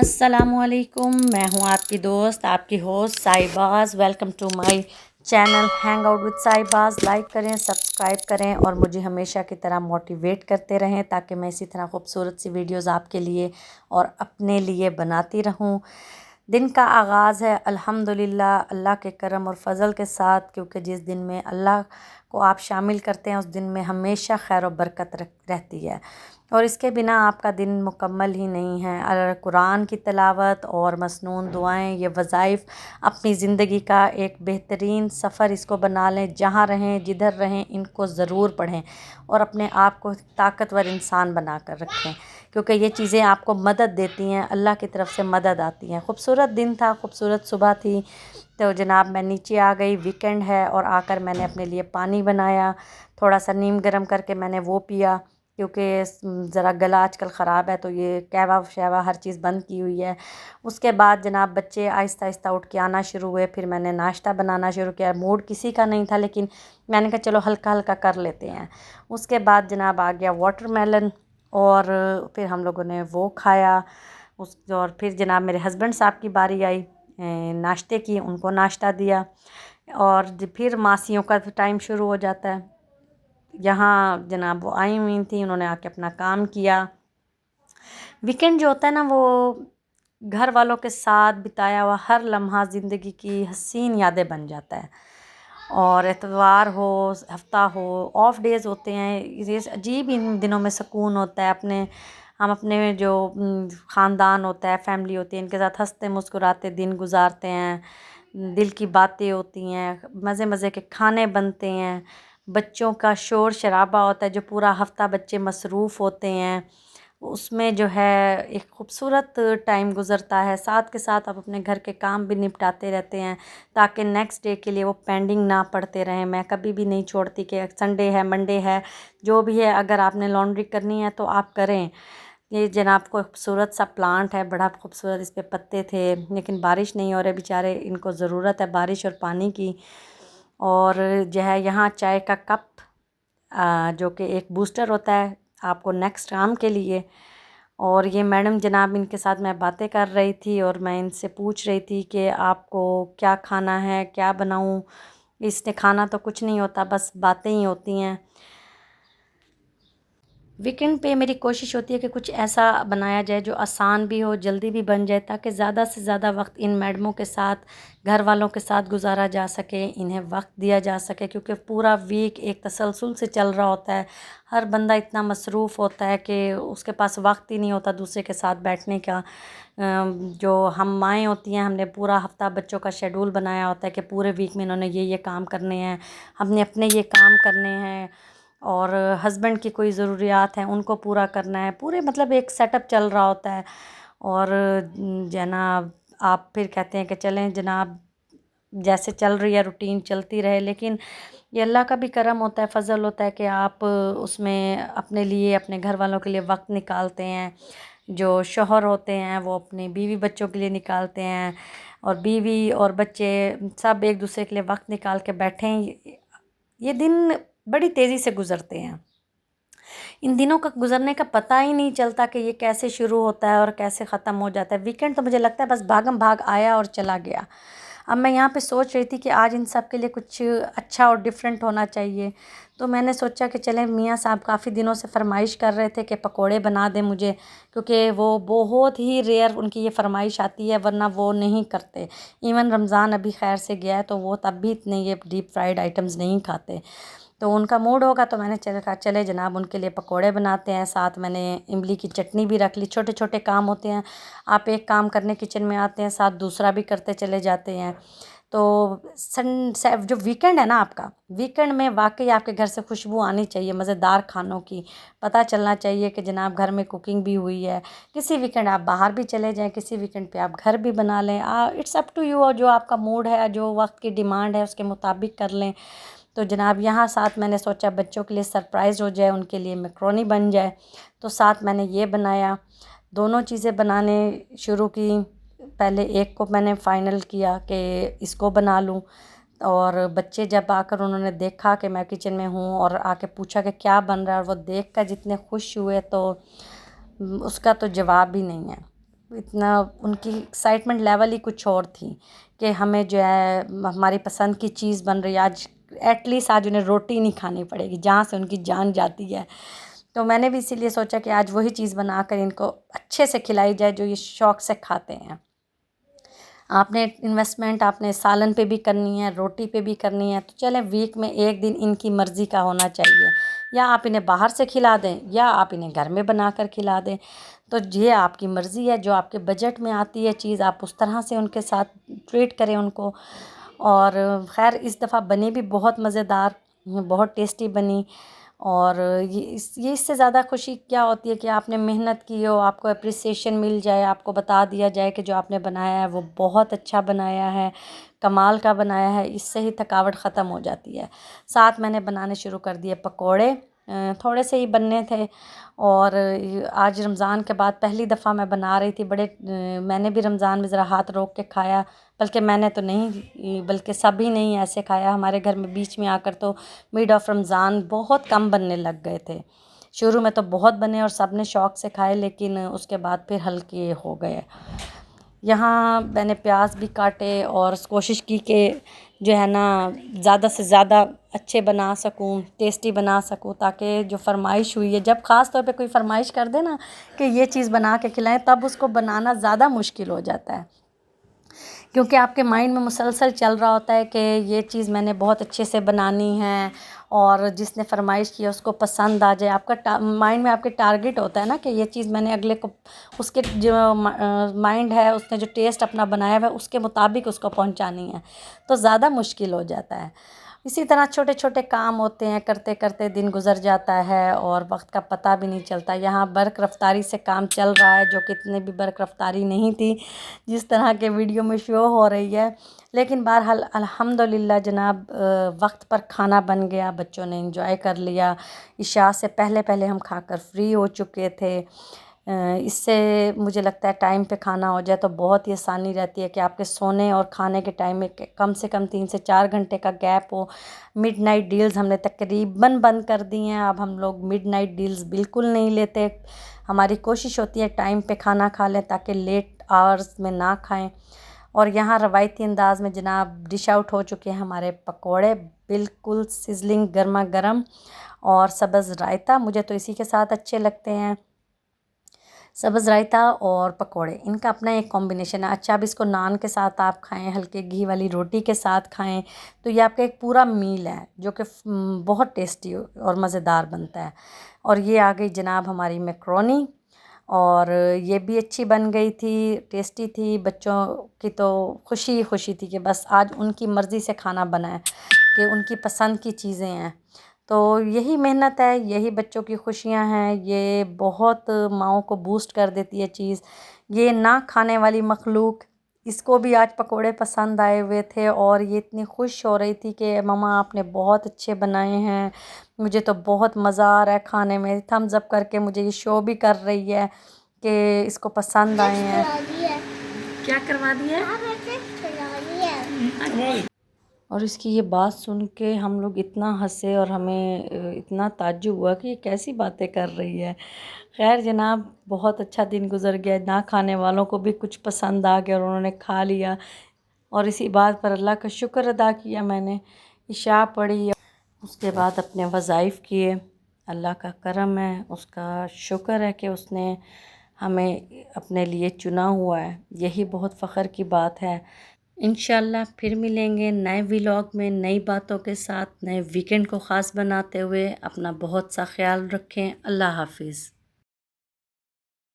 अस्सलामुअलैकुम, मैं हूँ आपकी दोस्त, आपकी host Sahibaz. Welcome to my channel hang out with Sahibaz. Like करें, सब्सक्राइब करें और मुझे हमेशा की तरह मोटिवेट करते रहें ताकि मैं इसी तरह खूबसूरत सी वीडियोस आपके लिए और अपने लिए बनाती रहूँ। दिन का आगाज़ है अल्हम्दुलिल्लाह अल्लाह के करम और फ़ज़ल के साथ, क्योंकि जिस दिन में अल्लाह को आप शामिल करते हैं उस दिन में हमेशा खैर और बरकत रहती है, और इसके बिना आपका दिन मुकम्मल ही नहीं है। कुरान की तिलावत और मसनून दुआएं, ये वज़ाइफ अपनी ज़िंदगी का एक बेहतरीन सफ़र इसको बना लें। जहाँ रहें, जिधर रहें, इनको ज़रूर पढ़ें और अपने आप को ताकतवर इंसान बना कर रखें, क्योंकि ये चीज़ें आपको मदद देती हैं, अल्लाह की तरफ से मदद आती हैं। खूबसूरत दिन था, खूबसूरत सुबह थी, तो जनाब मैं नीचे आ गई। वीकेंड है और आकर मैंने अपने लिए पानी बनाया, थोड़ा सा नीम गर्म करके मैंने वो पिया, क्योंकि ज़रा गला आजकल ख़राब है, तो ये कहवा शहवा हर चीज़ बंद की हुई है। उसके बाद जनाब बच्चे आहिस्ता आहिस्ता उठ के आना शुरू हुए, फिर मैंने नाश्ता बनाना शुरू किया। मूड किसी का नहीं था, लेकिन मैंने कहा चलो हल्का हल्का कर लेते हैं। उसके बाद जनाब आ गया वाटरमेलन, और फिर हम लोगों ने वो खाया। और फिर जनाब मेरे हस्बैंड साहब की बारी आई नाश्ते की, उनको नाश्ता दिया। और फिर मासियों का टाइम शुरू हो जाता है। यहाँ जनाब वो आई हुई थी, उन्होंने आके अपना काम किया। वीकेंड जो होता है ना, वो घर वालों के साथ बिताया हुआ हर लम्हा ज़िंदगी की हसीन यादें बन जाता है। और एतवार हो, हफ्ता हो, ऑफ डेज़ होते हैं, ये अजीब इन दिनों में सुकून होता है। हम अपने जो ख़ानदान होता है, फैमिली होती है, इनके साथ हंसते मुस्कुराते दिन गुजारते हैं। दिल की बातें होती हैं, मज़े मज़े के खाने बनते हैं, बच्चों का शोर शराबा होता है, जो पूरा हफ्ता बच्चे मसरूफ़ होते हैं, उसमें जो है एक ख़ूबसूरत टाइम गुज़रता है। साथ के साथ आप अपने घर के काम भी निपटाते रहते हैं ताकि नेक्स्ट डे के लिए वो पेंडिंग ना पड़ते रहें। मैं कभी भी नहीं छोड़ती कि संडे है, मंडे है, जो भी है, अगर आपने लॉन्ड्री करनी है तो आप करें। ये जनाब को खूबसूरत सा प्लांट है, बड़ा खूबसूरत, इस पे पत्ते थे, लेकिन बारिश नहीं हो रही, बेचारे इनको ज़रूरत है बारिश और पानी की। और जो है यहाँ चाय का कप, जो कि एक बूस्टर होता है आपको नेक्स्ट काम के लिए। और ये मैडम जनाब, इनके साथ मैं बातें कर रही थी और मैं इनसे पूछ रही थी कि आपको क्या खाना है, क्या बनाऊं। इसने खाना तो कुछ नहीं होता, बस बातें ही होती हैं। वीकेंड पे मेरी कोशिश होती है कि कुछ ऐसा बनाया जाए जो आसान भी हो, जल्दी भी बन जाए, ताकि ज़्यादा से ज़्यादा वक्त इन मैडमों के साथ, घर वालों के साथ गुजारा जा सके, इन्हें वक्त दिया जा सके, क्योंकि पूरा वीक एक तसलसल से चल रहा होता है। हर बंदा इतना मसरूफ़ होता है कि उसके पास वक्त ही नहीं होता दूसरे के साथ बैठने का। जो हम माएँ होती हैं, हमने पूरा हफ्ता बच्चों का शेड्यूल बनाया होता है कि पूरे वीक में इन्होंने ये काम करने हैं, हमने अपने ये काम करने हैं, और हस्बैंड की कोई ज़रूरियात हैं उनको पूरा करना है, पूरे मतलब एक सेटअप चल रहा होता है। और जनाब आप फिर कहते हैं कि चलें जनाब, जैसे चल रही है रूटीन चलती रहे, लेकिन ये अल्लाह का भी करम होता है, फ़ज़ल होता है कि आप उसमें अपने लिए, अपने घर वालों के लिए वक्त निकालते हैं। जो शौहर होते हैं वो अपने बीवी बच्चों के लिए निकालते हैं, और बीवी और बच्चे सब एक दूसरे के लिए वक्त निकाल के बैठे हैं। ये दिन बड़ी तेज़ी से गुज़रते हैं, इन दिनों का गुज़रने का पता ही नहीं चलता कि ये कैसे शुरू होता है और कैसे ख़त्म हो जाता है। वीकेंड तो मुझे लगता है बस भागम भाग आया और चला गया। अब मैं यहाँ पे सोच रही थी कि आज इन सब के लिए कुछ अच्छा और डिफरेंट होना चाहिए, तो मैंने सोचा कि चलें, मियाँ साहब काफ़ी दिनों से फ़रमाइश कर रहे थे कि पकोड़े बना दें मुझे, क्योंकि वो बहुत ही रेयर उनकी ये फ़रमाइश आती है, वरना वो नहीं करते। इवन रमज़ान अभी खैर से गया है तो वो तब भी इतने ये डीप फ्राइड आइटम्स नहीं खाते। तो उनका मूड होगा तो मैंने कहा चले जनाब उनके लिए पकोड़े बनाते हैं। साथ मैंने इमली की चटनी भी रख ली। छोटे छोटे काम होते हैं, आप एक काम करने किचन में आते हैं, साथ दूसरा भी करते चले जाते हैं। तो जो वीकेंड है ना आपका, वीकेंड में वाकई आपके घर से खुशबू आनी चाहिए मज़ेदार खानों की, पता चलना चाहिए कि जनाब घर में कुकिंग भी हुई है। किसी वीकेंड आप बाहर भी चले जाएं, किसी वीकेंड पे आप घर भी बना लें, इट्स अप टू यू, और जो आपका मूड है, जो वक्त की डिमांड है, उसके मुताबिक कर लें। तो जनाब यहाँ साथ मैंने सोचा बच्चों के लिए सरप्राइज़ हो जाए, उनके लिए मैक्रोनी बन जाए, तो साथ मैंने ये बनाया। दोनों चीज़ें बनाने शुरू की, पहले एक को मैंने फ़ाइनल किया कि इसको बना लूँ, और बच्चे जब आकर उन्होंने देखा कि मैं किचन में हूँ और आके पूछा कि क्या बन रहा है, और वो देख कर जितने खुश हुए तो उसका तो जवाब भी नहीं है। इतना उनकी एक्साइटमेंट लेवल ही कुछ और थी कि हमें जो है हमारी पसंद की चीज़ बन रही है। आज एटलीस्ट आज उन्हें रोटी नहीं खानी पड़ेगी जहाँ से उनकी जान जाती है। तो मैंने भी इसीलिए सोचा कि आज वही चीज़ बनाकर इनको अच्छे से खिलाई जाए जो ये शौक़ से खाते हैं। आपने इन्वेस्टमेंट आपने सालन पे भी करनी है, रोटी पे भी करनी है, तो चलें वीक में एक दिन इनकी मर्ज़ी का होना चाहिए। या आप इन्हें बाहर से खिला दें या आप इन्हें घर में बना कर खिला दें, तो ये आपकी मर्ज़ी है। जो आपके बजट में आती है चीज़ आप उस तरह से उनके साथ ट्रीट करें उनको। और ख़ैर इस दफ़ा बनी भी बहुत मज़ेदार, बहुत टेस्टी बनी। और ये इससे ज़्यादा खुशी क्या होती है कि आपने मेहनत की हो, आपको एप्रिसिएशन मिल जाए, आपको बता दिया जाए कि जो आपने बनाया है वो बहुत अच्छा बनाया है, कमाल का बनाया है। इससे ही थकावट ख़त्म हो जाती है। साथ मैंने बनाने शुरू कर दिए पकोड़े। थोड़े से ही बनने थे और आज रमज़ान के बाद पहली दफ़ा मैं बना रही थी। मैंने भी रमज़ान में ज़रा हाथ रोक के खाया, बल्कि मैंने तो नहीं बल्कि सभी ने ही ऐसे खाया। हमारे घर में बीच में आकर तो मिड ऑफ रमज़ान बहुत कम बनने लग गए थे। शुरू में तो बहुत बने और सब ने शौक़ से खाए, लेकिन उसके बाद फिर हल्के हो गए। यहाँ मैंने प्याज भी काटे और कोशिश की कि जो है ना ज़्यादा से ज़्यादा अच्छे बना सकूँ, टेस्टी बना सकूँ, ताकि जो फरमाइश हुई है, जब ख़ास तौर पे कोई फरमाइश कर दे ना कि ये चीज़ बना के खिलाएं, तब उसको बनाना ज़्यादा मुश्किल हो जाता है। क्योंकि आपके माइंड में मुसलसल चल रहा होता है कि ये चीज़ मैंने बहुत अच्छे से बनानी है और जिसने फरमाइश की है उसको पसंद आ जाए। आपका माइंड में आपके टारगेट होता है ना कि ये चीज़ मैंने अगले को, उसके जो माइंड है उसने जो टेस्ट अपना बनाया हुआ है उसके मुताबिक उसको पहुंचानी है, तो ज़्यादा मुश्किल हो जाता है। इसी तरह छोटे छोटे काम होते हैं, करते करते दिन गुजर जाता है और वक्त का पता भी नहीं चलता। यहाँ बर्क रफ्तारी से काम चल रहा है, जो कि इतने भी बर्क रफ्तारी नहीं थी जिस तरह के वीडियो में शो हो रही है। लेकिन बहरहाल अल्हम्दुलिल्लाह जनाब, वक्त पर खाना बन गया, बच्चों ने एंजॉय कर लिया। इशा से पहले पहले हम खाकर फ्री हो चुके थे। इससे मुझे लगता है टाइम पे खाना हो जाए तो बहुत ही आसानी रहती है कि आपके सोने और खाने के टाइम में कम से कम 3 से 4 घंटे का गैप हो। मिडनाइट डील्स हमने तकरीबन बंद कर दी हैं। अब हम लोग मिडनाइट डील्स बिल्कुल नहीं लेते। हमारी कोशिश होती है टाइम पे खाना खा लें ताकि लेट आवर्स में ना खाएं। और यहाँ रवायती अंदाज़ में जनाब डिश आउट हो चुके हैं हमारे पकोड़े, बिल्कुल सिजलिंग गर्मा गर्म, और सब्ज़ रायता। मुझे तो इसी के साथ अच्छे लगते हैं, सब्ज़ रायता और पकोड़े, इनका अपना एक कॉम्बिनेशन है। अच्छा, अब इसको नान के साथ आप खाएं, हल्के घी वाली रोटी के साथ खाएं, तो ये आपका एक पूरा मील है जो कि बहुत टेस्टी और मज़ेदार बनता है। और ये आ गई जनाब हमारी मैक्रोनी, और ये भी अच्छी बन गई थी, टेस्टी थी। बच्चों की तो खुशी ही खुशी थी कि बस आज उनकी मर्ज़ी से खाना बना है, कि उनकी पसंद की चीज़ें हैं। तो यही मेहनत है, यही बच्चों की खुशियाँ हैं। ये बहुत माँओं को बूस्ट कर देती है चीज़। ये ना खाने वाली मखलूक, इसको भी आज पकोड़े पसंद आए हुए थे और ये इतनी खुश हो रही थी कि मम्मा आपने बहुत अच्छे बनाए हैं, मुझे तो बहुत मज़ा आ रहा है खाने में। थम्स अप करके मुझे ये शो भी कर रही है कि इसको पसंद आए हैं। क्या करवा दिया? और इसकी ये बात सुन के हम लोग इतना हंसे और हमें इतना ताज्जुब हुआ कि ये कैसी बातें कर रही है। खैर जनाब, बहुत अच्छा दिन गुजर गया। ना खाने वालों को भी कुछ पसंद आ गया और उन्होंने खा लिया, और इसी बात पर अल्लाह का शुक्र अदा किया मैंने। इशा पढ़ी, उसके बाद अपने वज़ाइफ किए। अल्लाह का करम है, उसका शुक्र है कि उसने हमें अपने लिए चुना हुआ है। यही बहुत फ़ख्र की बात है। इंशाल्लाह फिर मिलेंगे नए व्लॉग में, नई बातों के साथ, नए वीकेंड को ख़ास बनाते हुए। अपना बहुत सा ख्याल रखें। अल्लाह हाफिज़।